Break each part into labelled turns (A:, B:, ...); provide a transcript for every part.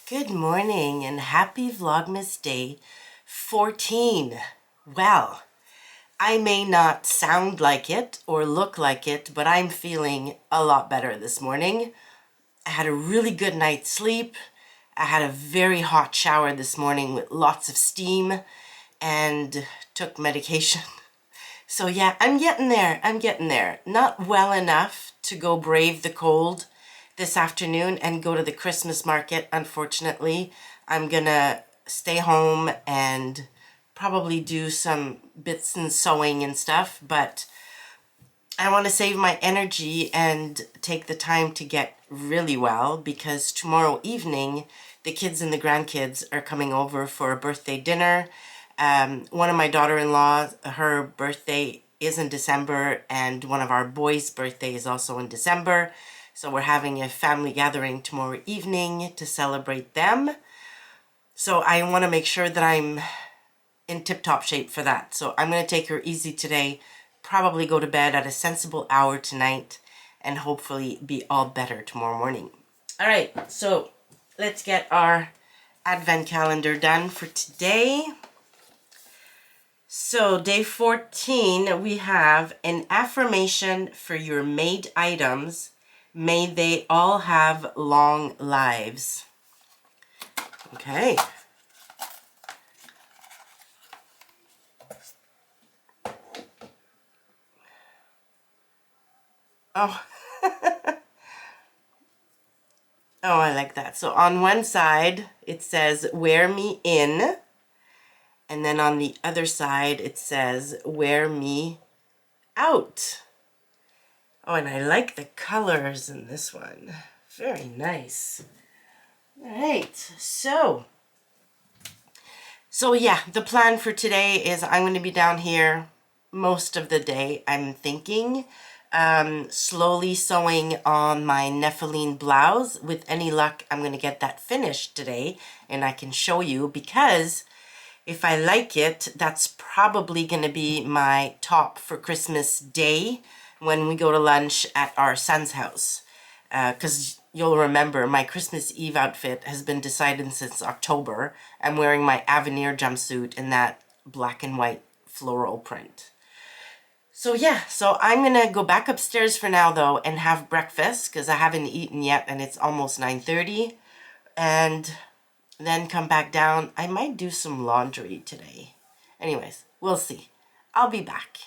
A: Good morning and happy Vlogmas Day 14. Well, I may not sound like it or look like it, but I'm feeling a lot better this morning. I had a really good night's sleep. I had a very hot shower this morning with lots of steam and took medication. So yeah, I'm getting there. Not well enough to go brave the cold this afternoon and go to the Christmas market. Unfortunately, I'm gonna stay home and probably do some bits and sewing and stuff, but I want to save my energy and take the time to get really well, because tomorrow evening the kids and the grandkids are coming over for a birthday dinner. One of my daughter-in-law, her birthday is in December, and one of our boys' birthday is also in December. So we're having a family gathering tomorrow evening to celebrate them. So I want to make sure that I'm in tip-top shape for that. So I'm going to take her easy today, probably go to bed at a sensible hour tonight, and hopefully be all better tomorrow morning. All right, so let's get our advent calendar done for today. So day 14, we have an affirmation for your made items. May they all have long lives. Okay. Oh. Oh, I like that. So on one side, it says, wear me in. And then on the other side, it says, wear me out. Oh, and I like the colors in this one. Very nice. All right, so yeah, the plan for today is I'm going to be down here most of the day, I'm thinking. Slowly sewing on my Nepheline blouse. With any luck, I'm going to get that finished today, and I can show you, because if I like it, that's probably going to be my top for Christmas Day when we go to lunch at our son's house. Because you'll remember, my Christmas Eve outfit has been decided since October. I'm wearing my Avenir jumpsuit in that black and white floral print. So yeah, so I'm going to go back upstairs for now, though, and have breakfast, because I haven't eaten yet, and it's almost 9:30. And then come back down. I might do some laundry today. Anyways, we'll see. I'll be back.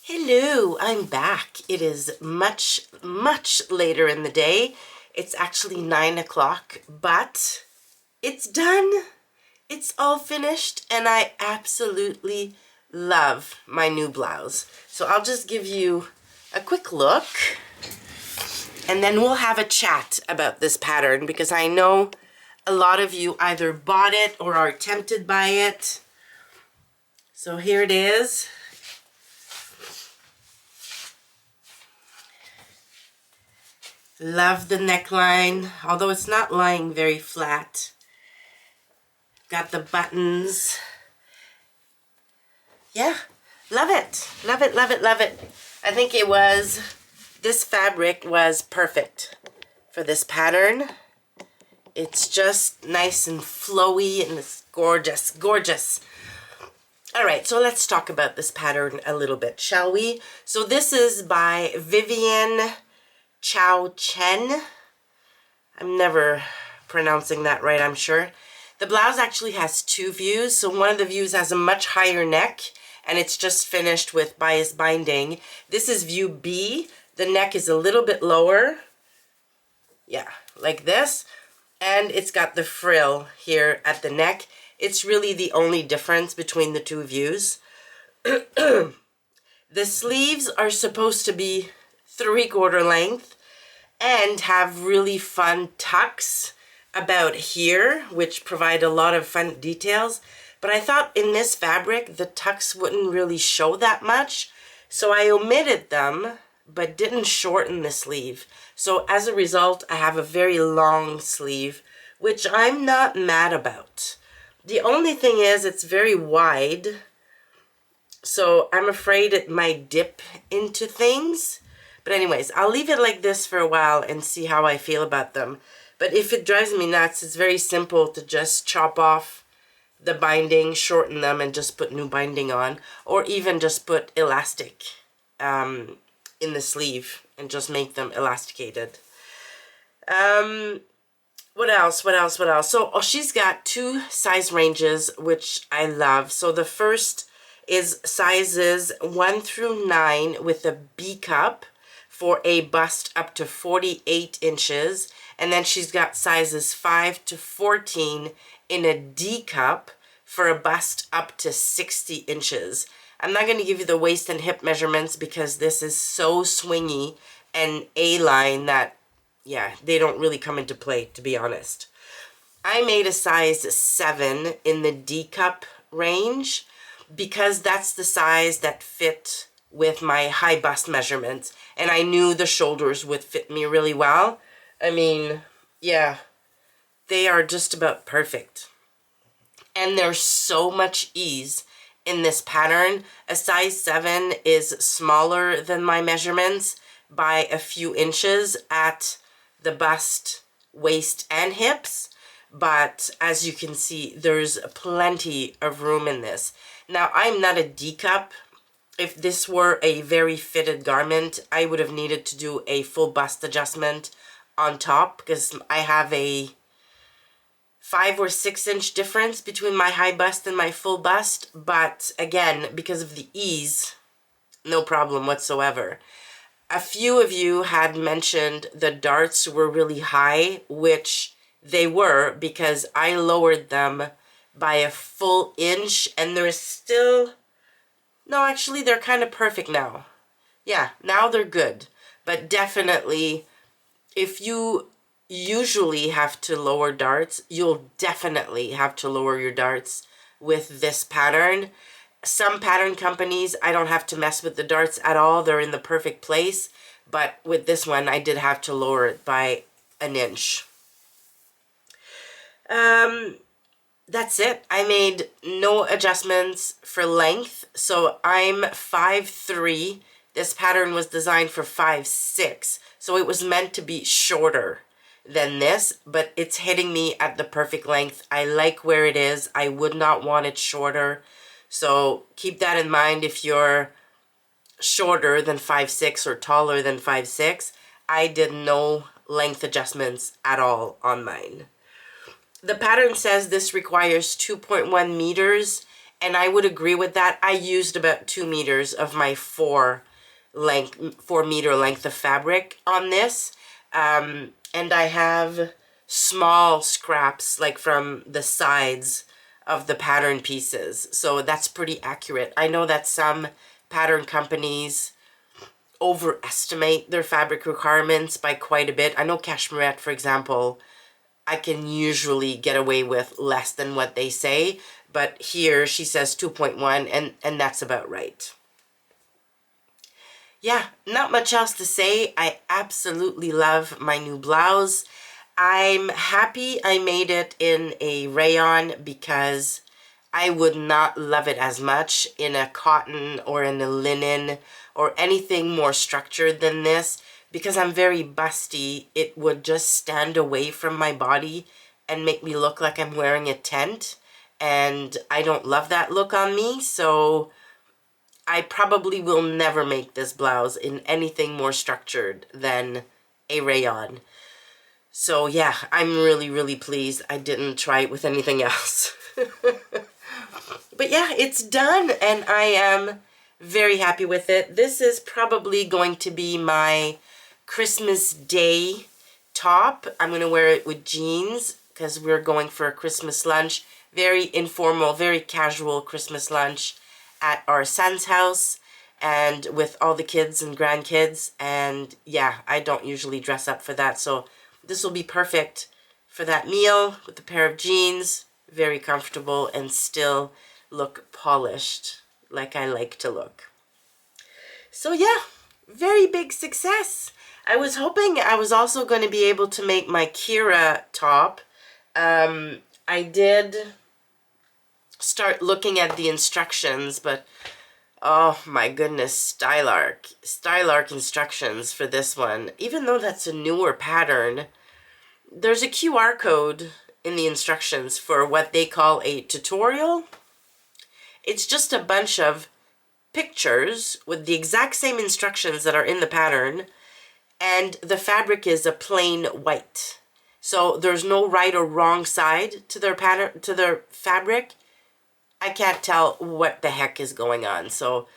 A: Hello, I'm back. It is much, much later in the day. It's actually 9 o'clock, but it's done. It's all finished, and I absolutely love my new blouse. So I'll just give you a quick look, and then we'll have a chat about this pattern, because I know a lot of you either bought it or are tempted by it. So here it is. Love the neckline, although it's not lying very flat. Got the buttons. Yeah, love it. Love it, love it, love it. I think this fabric was perfect for this pattern. It's just nice and flowy, and it's gorgeous, gorgeous. All right, so let's talk about this pattern a little bit, shall we? So this is by Vivian Chow Chen. I'm never pronouncing that right, I'm sure. The blouse actually has two views. So one of the views has a much higher neck, and it's just finished with bias binding. This is view B. The neck is a little bit lower. Yeah, like this. And it's got the frill here at the neck. It's really the only difference between the two views. The sleeves are supposed to be 3/4 length and have really fun tucks about here, which provide a lot of fun details. But I thought in this fabric, the tucks wouldn't really show that much. So I omitted them, but didn't shorten the sleeve. So as a result, I have a very long sleeve, which I'm not mad about. The only thing is it's very wide. So I'm afraid it might dip into things. But anyways, I'll leave it like this for a while and see how I feel about them. But if it drives me nuts, it's very simple to just chop off the binding, shorten them, and just put new binding on. Or even just put elastic in the sleeve and just make them elasticated. What else? So she's got 2 size ranges, which I love. So the first is sizes 1 through 9 with a B cup for a bust up to 48 inches. And then she's got sizes 5 to 14 in a D cup for a bust up to 60 inches. I'm not going to give you the waist and hip measurements because this is so swingy and A-line that, yeah, they don't really come into play, to be honest. I made a size 7 in the D cup range because that's the size that fit with my high bust measurements, and I knew the shoulders would fit me really well. I mean, yeah, they are just about perfect. And there's so much ease in this pattern. A size 7 is smaller than my measurements by a few inches at the bust, waist, and hips. But as you can see, there's plenty of room in this. Now, I'm not a D cup. If this were a very fitted garment, I would have needed to do a full bust adjustment on top because I have a 5 or 6 inch difference between my high bust and my full bust. But again, because of the ease, no problem whatsoever. A few of you had mentioned the darts were really high, which they were because I lowered them by a full inch, and they're still, no, actually they're kind of perfect now. Yeah, now they're good. But definitely, if you usually have to lower darts, you'll definitely have to lower your darts with this pattern. Some pattern companies, I don't have to mess with the darts at all. They're in the perfect place. But with this one, I did have to lower it by an inch. That's it. I made no adjustments for length. So I'm 5'3". This pattern was designed for 5'6". So it was meant to be shorter than this, but it's hitting me at the perfect length. I like where it is. I would not want it shorter. So keep that in mind if you're shorter than 5'6" or taller than 5'6". I did no length adjustments at all on mine. The pattern says this requires 2.1 meters, and I would agree with that. I used about 2 meters of my 4 meter length of fabric on this. And I have small scraps like from the sides of the pattern pieces. So that's pretty accurate. I know that some pattern companies overestimate their fabric requirements by quite a bit. I know Cashmerette, for example, I can usually get away with less than what they say, but here she says 2.1, and that's about right. Yeah, not much else to say. I absolutely love my new blouse. I'm happy I made it in a rayon because I would not love it as much in a cotton or in a linen or anything more structured than this. Because I'm very busty, it would just stand away from my body and make me look like I'm wearing a tent. And I don't love that look on me, so I probably will never make this blouse in anything more structured than a rayon. So yeah, I'm really, really pleased I didn't try it with anything else. But yeah, it's done, and I am very happy with it. This is probably going to be my Christmas Day top. I'm going to wear it with jeans because we're going for a Christmas lunch. Very informal, very casual Christmas lunch at our son's house and with all the kids and grandkids. And yeah, I don't usually dress up for that. So this will be perfect for that meal with a pair of jeans. Very comfortable and still look polished like I like to look. So yeah, very big success. I was hoping I was also going to be able to make my Kira top. I did start looking at the instructions, but Oh my goodness, Stylark instructions for this one. Even though that's a newer pattern, there's a QR code in the instructions for what they call a tutorial. It's just a bunch of pictures with the exact same instructions that are in the pattern, and the fabric is a plain white. So there's no right or wrong side to their pattern, to their fabric. I can't tell what the heck is going on. So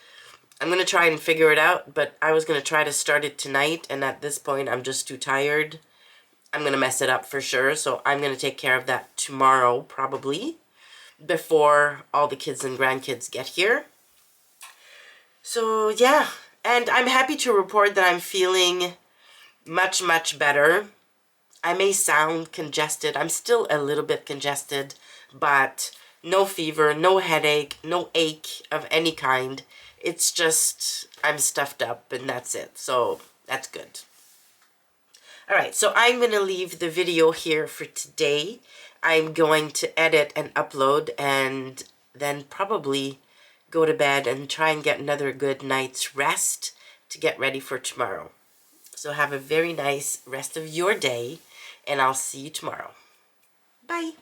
A: I'm going to try and figure it out, but I was going to try to start it tonight, and at this point I'm just too tired. I'm going to mess it up for sure, so I'm going to take care of that tomorrow probably, before all the kids and grandkids get here. So yeah, and I'm happy to report that I'm feeling much, much better. I may sound congested. I'm still a little bit congested, but no fever, no headache, no ache of any kind. It's just I'm stuffed up and that's it. So that's good. All right, so I'm going to leave the video here for today. I'm going to edit and upload and then probably go to bed and try and get another good night's rest to get ready for tomorrow. So have a very nice rest of your day, and I'll see you tomorrow. Bye.